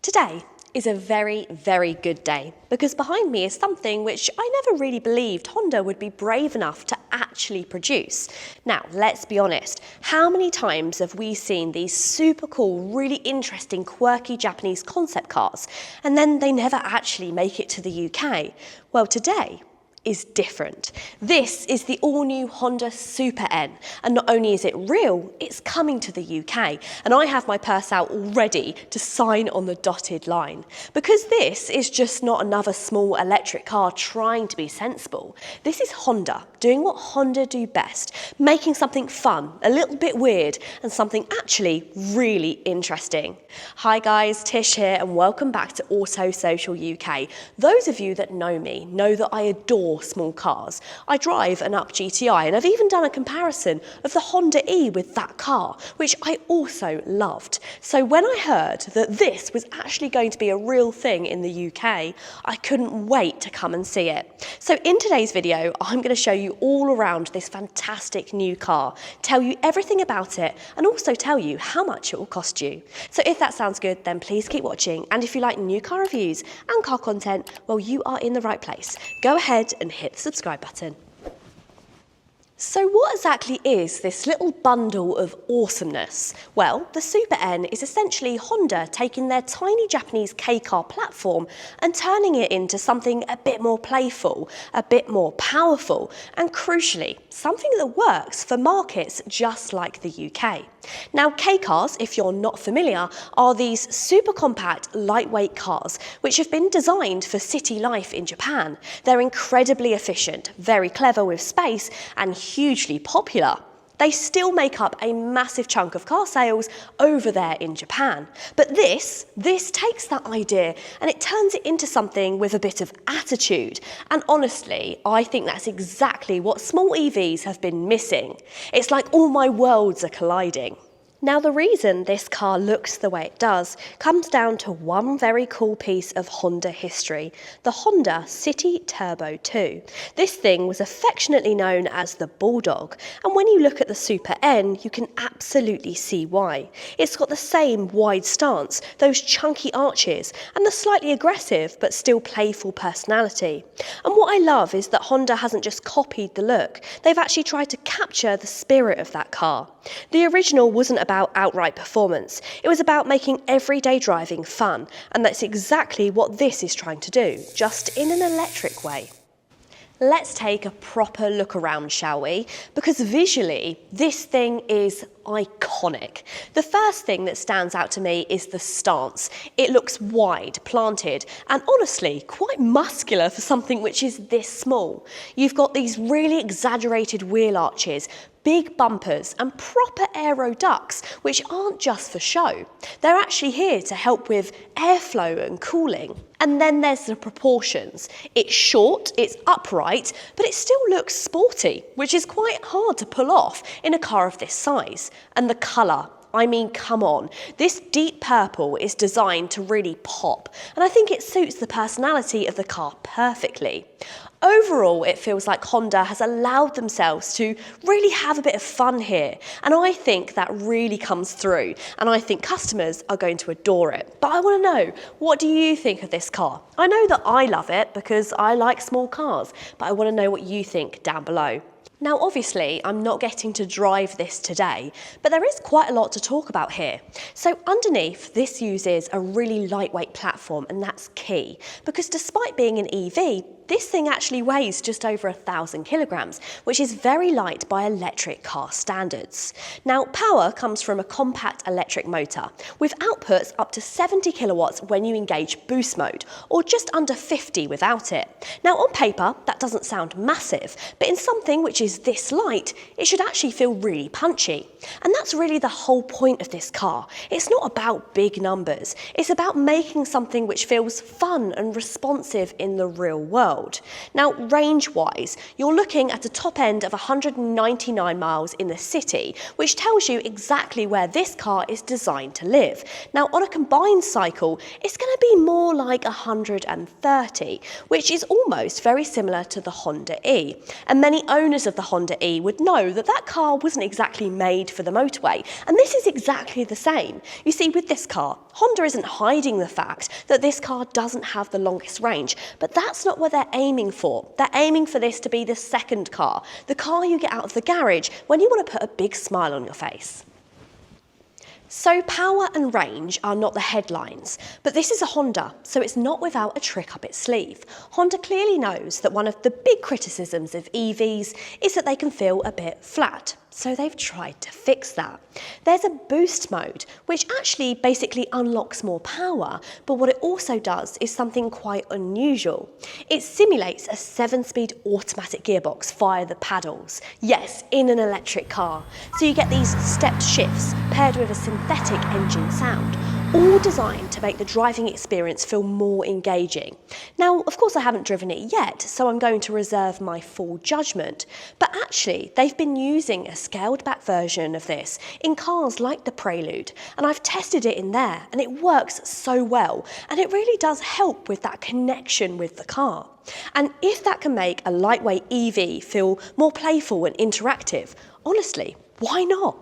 Today is a very, very good day because behind me is something which I never really believed Honda would be brave enough to actually produce. Now, let's be honest, how many times have we seen these super cool, really interesting, quirky Japanese concept cars and then they never actually make it to the UK? Well, today is different. This is the all-new Honda Super N, and not only is it real, it's coming to the UK, and I have my purse out already to sign on the dotted line. Because this is just not another small electric car trying to be sensible. This is Honda doing what Honda do best, making something fun, a little bit weird, and something actually really interesting. Hi guys, Tish here, and welcome back to Auto Social UK. Those of you that know me know that I adore small cars. I drive an Up GTI, and I've even done a comparison of the Honda E with that car, which I also loved. So when I heard that this was actually going to be a real thing in the UK, I couldn't wait to come and see it. So in today's video, I'm going to show you all around this fantastic new car, tell you everything about it, and also tell you how much it will cost you. So if that sounds good, then please keep watching, and if you like new car reviews and car content, well, you are in the right place. Go ahead and hit the subscribe button. So what exactly is this little bundle of awesomeness? Well, the Super N is essentially Honda taking their tiny Japanese K-car platform and turning it into something a bit more playful, a bit more powerful, and crucially, something that works for markets just like the UK. Now, K-cars, if you're not familiar, are these super compact, lightweight cars which have been designed for city life in Japan. They're incredibly efficient, very clever with space, and hugely popular. They still make up a massive chunk of car sales over there in Japan. But this takes that idea and it turns it into something with a bit of attitude. And honestly, I think that's exactly what small EVs have been missing. It's like all my worlds are colliding. Now, the reason this car looks the way it does comes down to one very cool piece of Honda history, the Honda City Turbo 2. This thing was affectionately known as the Bulldog, and when you look at the Super N, you can absolutely see why. It's got the same wide stance, those chunky arches, and the slightly aggressive but still playful personality. And what I love is that Honda hasn't just copied the look, they've actually tried to capture the spirit of that car. The original wasn't about outright performance. It was about making everyday driving fun, and that's exactly what this is trying to do, just in an electric way. Let's take a proper look around, shall we? Because visually, this thing is iconic. The first thing that stands out to me is the stance. It looks wide, planted, and honestly, quite muscular for something which is this small. You've got these really exaggerated wheel arches, big bumpers and proper aero ducts, which aren't just for show. They're actually here to help with airflow and cooling. And then there's the proportions. It's short, it's upright, but it still looks sporty, which is quite hard to pull off in a car of this size. And the colour. I mean, come on. This deep purple is designed to really pop, and I think it suits the personality of the car perfectly. Overall, it feels like Honda has allowed themselves to really have a bit of fun here, and I think that really comes through, and I think customers are going to adore it. But I want to know, what do you think of this car? I know that I love it because I like small cars, but I want to know what you think down below. Now, obviously, I'm not getting to drive this today, but there is quite a lot to talk about here. So underneath, this uses a really lightweight platform, and that's key, because despite being an EV, this thing actually weighs just over 1,000 kilograms, which is very light by electric car standards. Now, power comes from a compact electric motor, with outputs up to 70 kilowatts when you engage boost mode, or just under 50 without it. Now, on paper, that doesn't sound massive, but in something which is this light, it should actually feel really punchy. And that's really the whole point of this car. It's not about big numbers, it's about making something which feels fun and responsive in the real world. world. Now, range-wise, you're looking at a top end of 199 miles in the city, which tells you exactly where this car is designed to live. Now, on a combined cycle, it's going to be more like 130, which is almost very similar to the Honda E. And many owners of the Honda E would know that that car wasn't exactly made for the motorway, and this is exactly the same. You see, with this car, Honda isn't hiding the fact that this car doesn't have the longest range, but that's not what they're aiming for. They're aiming for this to be the second car, the car you get out of the garage when you want to put a big smile on your face. So power and range are not the headlines, but this is a Honda, so it's not without a trick up its sleeve. Honda clearly knows that one of the big criticisms of EVs is that they can feel a bit flat, so they've tried to fix that. There's a boost mode, which actually basically unlocks more power, but what it also does is something quite unusual. It simulates a 7-speed automatic gearbox via the paddles. Yes, in an electric car. So you get these stepped shifts paired with a synthetic engine sound, all designed to make the driving experience feel more engaging. Now, of course, I haven't driven it yet, so I'm going to reserve my full judgment. But actually, they've been using a scaled-back version of this in cars like the Prelude, and I've tested it in there, and it works so well, and it really does help with that connection with the car. And if that can make a lightweight EV feel more playful and interactive, honestly, why not?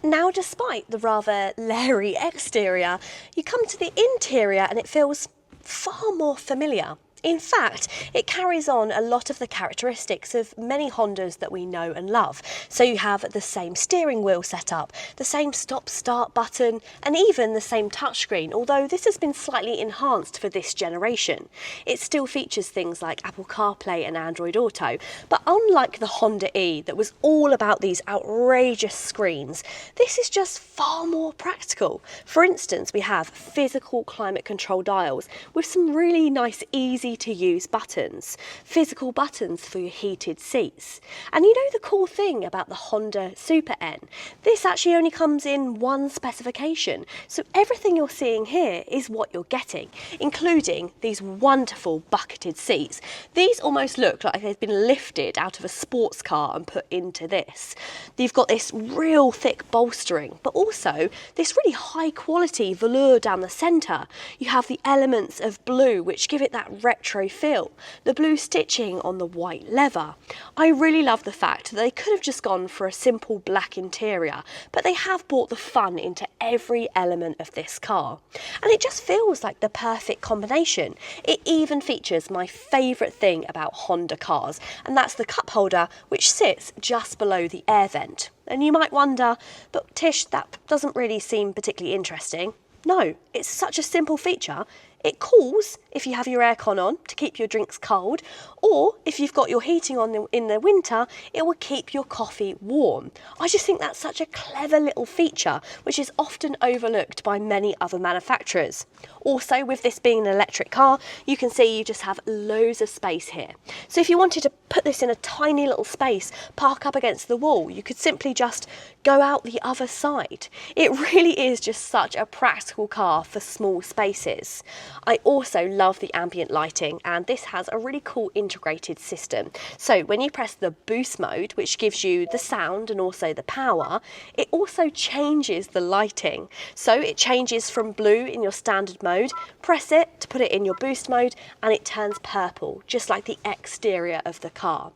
Now, despite the rather leery exterior, you come to the interior and it feels far more familiar. In fact, it carries on a lot of the characteristics of many Hondas that we know and love. So you have the same steering wheel setup, the same stop-start button, and even the same touchscreen, although this has been slightly enhanced for this generation. It still features things like Apple CarPlay and Android Auto, but unlike the Honda E that was all about these outrageous screens, this is just far more practical. For instance, we have physical climate control dials with some really nice, easy to use buttons, physical buttons for your heated seats. And you know the cool thing about the Honda Super N? This actually only comes in one specification, so everything you're seeing here is what you're getting, including these wonderful bucketed seats. These almost look like they've been lifted out of a sports car and put into this. You've got this real thick bolstering, but also this really high quality velour down the centre. You have the elements of blue which give it that retro feel, the blue stitching on the white leather. I really love the fact that they could have just gone for a simple black interior, but they have brought the fun into every element of this car. And it just feels like the perfect combination. It even features my favourite thing about Honda cars, and that's the cup holder which sits just below the air vent. And you might wonder, but Tish, that doesn't really seem particularly interesting. No, it's such a simple feature. It cools if you have your aircon on to keep your drinks cold, or if you've got your heating on in the winter, it will keep your coffee warm. I just think that's such a clever little feature, which is often overlooked by many other manufacturers. Also, with this being an electric car, you can see you just have loads of space here. So if you wanted to put this in a tiny little space, park up against the wall, you could simply just go out the other side. It really is just such a practical car for small spaces. I also love the ambient lighting, and this has a really cool integrated system. So when you press the boost mode, which gives you the sound and also the power, it also changes the lighting. So it changes from blue in your standard mode, press it to put it in your boost mode, and it turns purple, just like the exterior of the car.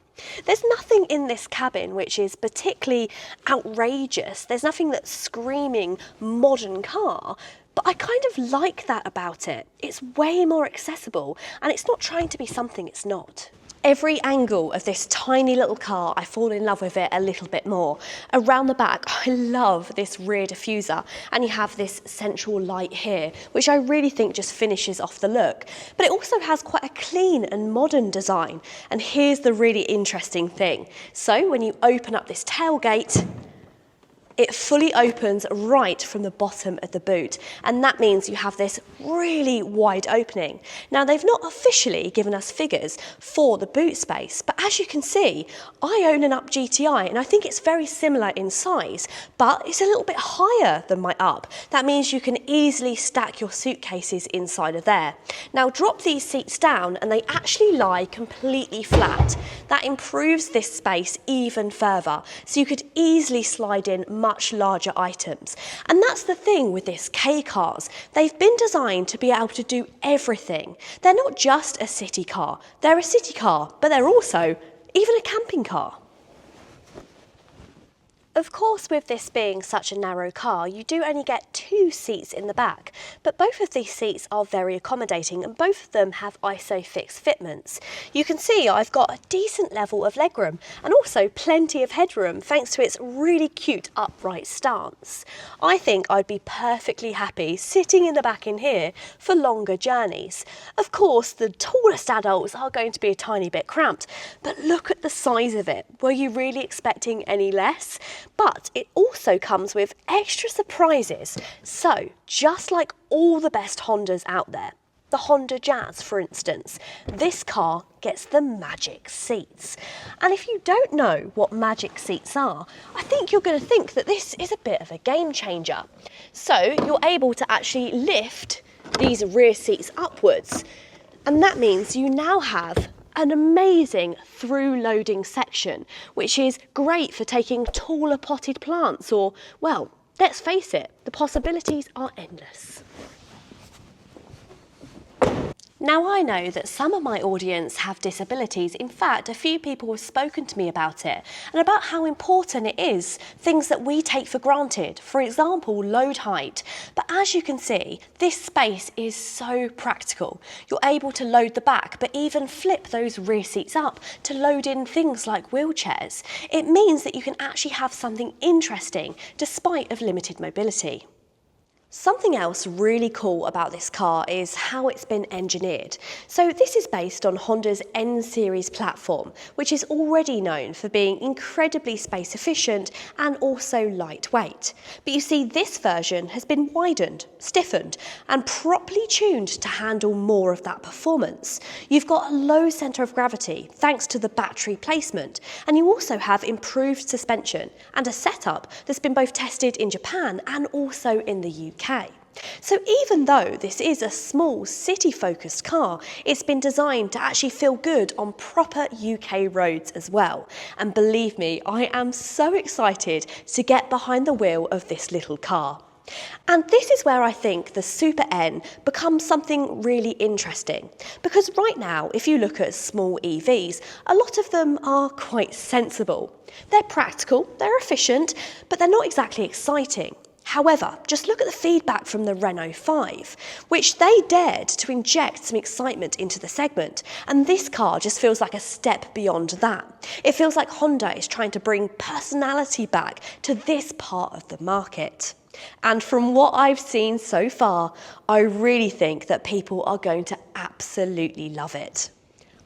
There's nothing in this cabin which is particularly outrageous. There's nothing that's screaming modern car. But I kind of like that about it. It's way more accessible, and it's not trying to be something it's not. Every angle of this tiny little car, I fall in love with it a little bit more. Around the back, I love this rear diffuser, and you have this central light here, which I really think just finishes off the look. But it also has quite a clean and modern design. And here's the really interesting thing. So when you open up this tailgate, It fully opens right from the bottom of the boot, and that means you have this really wide opening. Now, they've not officially given us figures for the boot space, but as you can see, I own an Up GTI and I think it's very similar in size, but it's a little bit higher than my Up. That means you can easily stack your suitcases inside of there. Now, drop these seats down and they actually lie completely flat. That improves this space even further, so you could easily slide in much larger items. And that's the thing with this K cars. They've been designed to be able to do everything. They're not just a city car. They're a city car, but they're also even a camping car. Of course, with this being such a narrow car, you do only get 2 seats in the back, but both of these seats are very accommodating and both of them have ISOFIX fitments. You can see I've got a decent level of legroom and also plenty of headroom thanks to its really cute upright stance. I think I'd be perfectly happy sitting in the back in here for longer journeys. Of course, the tallest adults are going to be a tiny bit cramped, but look at the size of it. Were you really expecting any less? But it also comes with extra surprises. So, just like all the best Hondas out there, the Honda Jazz for instance, this car gets the magic seats. And if you don't know what magic seats are, I think you're going to think that this is a bit of a game changer. So, you're able to actually lift these rear seats upwards, and that means you now have an amazing through loading section, which is great for taking taller potted plants or, well, let's face it, the possibilities are endless. Now, I know that some of my audience have disabilities. In fact, a few people have spoken to me about it and about how important it is, things that we take for granted, for example, load height. But as you can see, this space is so practical. You're able to load the back, but even flip those rear seats up to load in things like wheelchairs. It means that you can actually have something interesting despite of limited mobility. Something else really cool about this car is how it's been engineered. So this is based on Honda's N-Series platform, which is already known for being incredibly space efficient and also lightweight. But you see, this version has been widened, stiffened, and properly tuned to handle more of that performance. You've got a low centre of gravity thanks to the battery placement, and you also have improved suspension and a setup that's been both tested in Japan and also in the UK. So even though this is a small city-focused car, it's been designed to actually feel good on proper UK roads as well. And believe me, I am so excited to get behind the wheel of this little car. And this is where I think the Super N becomes something really interesting. Because right now, if you look at small EVs, a lot of them are quite sensible. They're practical, they're efficient, but they're not exactly exciting. However, just look at the feedback from the Renault 5, which they dared to inject some excitement into the segment, and this car just feels like a step beyond that. It feels like Honda is trying to bring personality back to this part of the market. And from what I've seen so far, I really think that people are going to absolutely love it.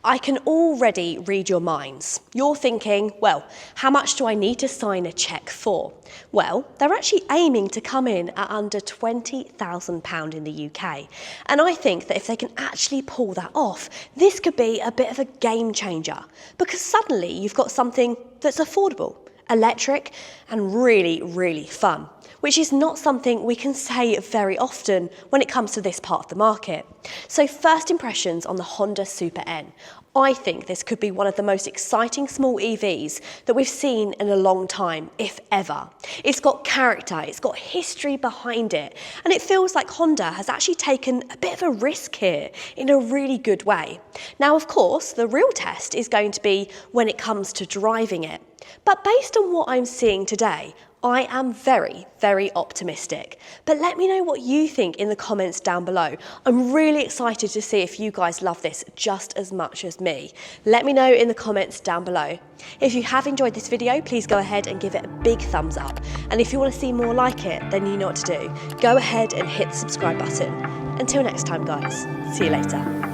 I can already read your minds. You're thinking, well, how much do I need to sign a cheque for? Well, they're actually aiming to come in at under £20,000 in the UK. And I think that if they can actually pull that off, this could be a bit of a game changer. Because suddenly you've got something that's affordable, electric, and really, really fun, which is not something we can say very often when it comes to this part of the market. So first impressions on the Honda Super N. I think this could be one of the most exciting small EVs that we've seen in a long time, if ever. It's got character, it's got history behind it, and it feels like Honda has actually taken a bit of a risk here in a really good way. Now, of course, the real test is going to be when it comes to driving it. But based on what I'm seeing today, I am very, very optimistic. But let me know what you think in the comments down below. I'm really excited to see if you guys love this just as much as me. Let me know in the comments down below. If you have enjoyed this video, please go ahead and give it a big thumbs up. And if you want to see more like it, then you know what to do. Go ahead and hit the subscribe button. Until next time, guys. See you later.